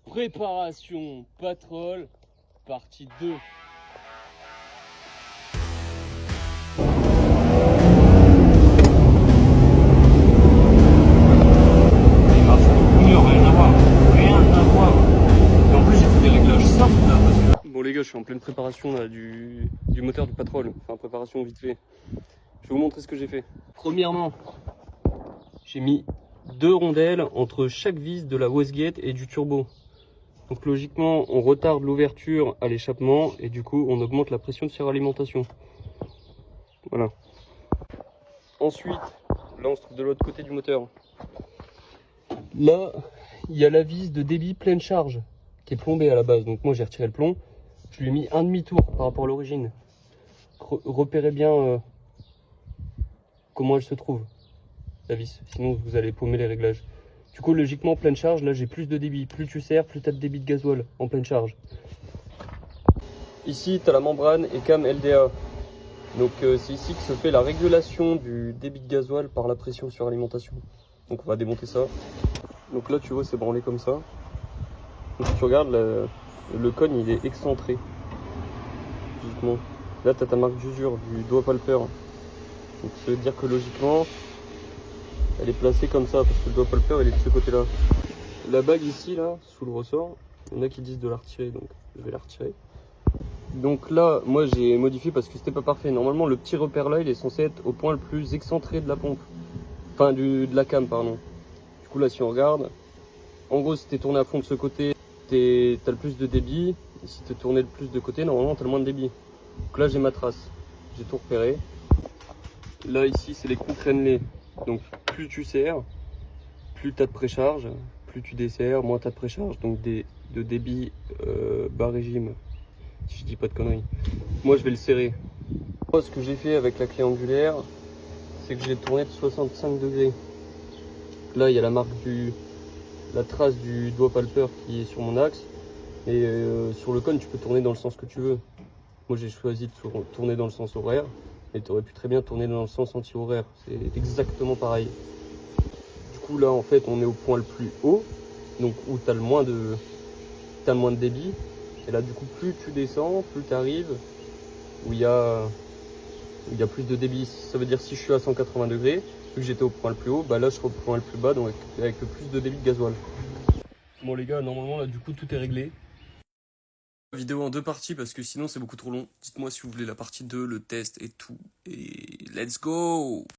Préparation Patrol, partie 2. Il marche beaucoup mieux, rien à voir. Rien à voir. Et en plus, j'ai fait des réglages soft là parce que... Bon les gars, je suis en pleine préparation là, du moteur du Patrol. Enfin, préparation vite fait. Je vais vous montrer ce que j'ai fait. Premièrement, j'ai mis 2 rondelles entre chaque vis de la wastegate et du turbo. Donc logiquement, on retarde l'ouverture à l'échappement et du coup, on augmente la pression de suralimentation. Voilà. Ensuite, là on se trouve de l'autre côté du moteur. Là, il y a la vis de débit pleine charge qui est plombée à la base. Donc moi j'ai retiré le plomb. Je lui ai mis un demi-tour par rapport à l'origine. Repérez bien comment elle se trouve, la vis. Sinon vous allez paumer les réglages. Du coup, logiquement, pleine charge, là j'ai plus de débit. Plus tu serres, plus tu as de débit de gasoil en pleine charge. Ici, tu as la membrane ECAM LDA. Donc c'est ici que se fait la régulation du débit de gasoil par la pression sur alimentation. Donc on va démonter ça. Donc là tu vois c'est branlé comme ça. Donc si tu regardes le cône il est excentré. Logiquement. Là tu as ta marque d'usure du doigt palper. Donc ça veut dire que logiquement elle est placée comme ça parce que le doigt palper il est de ce côté là. La bague ici là sous le ressort, il y en a qui disent de la retirer donc je vais la retirer. Donc là, moi j'ai modifié parce que c'était pas parfait. Normalement, le petit repère là, il est censé être au point le plus excentré de la pompe. Enfin, de la cam, pardon. Du coup, là, si on regarde, en gros, si t'es tourné à fond de ce côté, t'as le plus de débit. Et si t'es tourné le plus de côté, normalement, t'as le moins de débit. Donc là, j'ai ma trace. J'ai tout repéré. Là, ici, c'est les coups crénelés. Donc, plus tu serres, plus t'as de précharge. Plus tu desserres, moins t'as de précharge. Donc, de débit bas régime. Si je dis pas de conneries. Moi je vais le serrer. Moi, ce que j'ai fait avec la clé angulaire, c'est que je l'ai tourné de 65 degrés. Là il y a la marque la trace du doigt palper qui est sur mon axe. Et sur le cône tu peux tourner dans le sens que tu veux. Moi j'ai choisi de tourner dans le sens horaire. Et tu aurais pu très bien tourner dans le sens anti-horaire. C'est exactement pareil. Du coup là en fait on est au point le plus haut. Donc où tu as le moins de débit. Et là du coup plus tu descends, plus tu arrives où il y a plus de débit. Ça veut dire si je suis à 180 degrés, vu que j'étais au point le plus haut, bah là je serai au point le plus bas, donc avec le plus de débit de gasoil. Bon les gars, normalement là du coup tout est réglé. Vidéo en 2 parties parce que sinon c'est beaucoup trop long. Dites-moi si vous voulez la partie 2, le test et tout. Et let's go!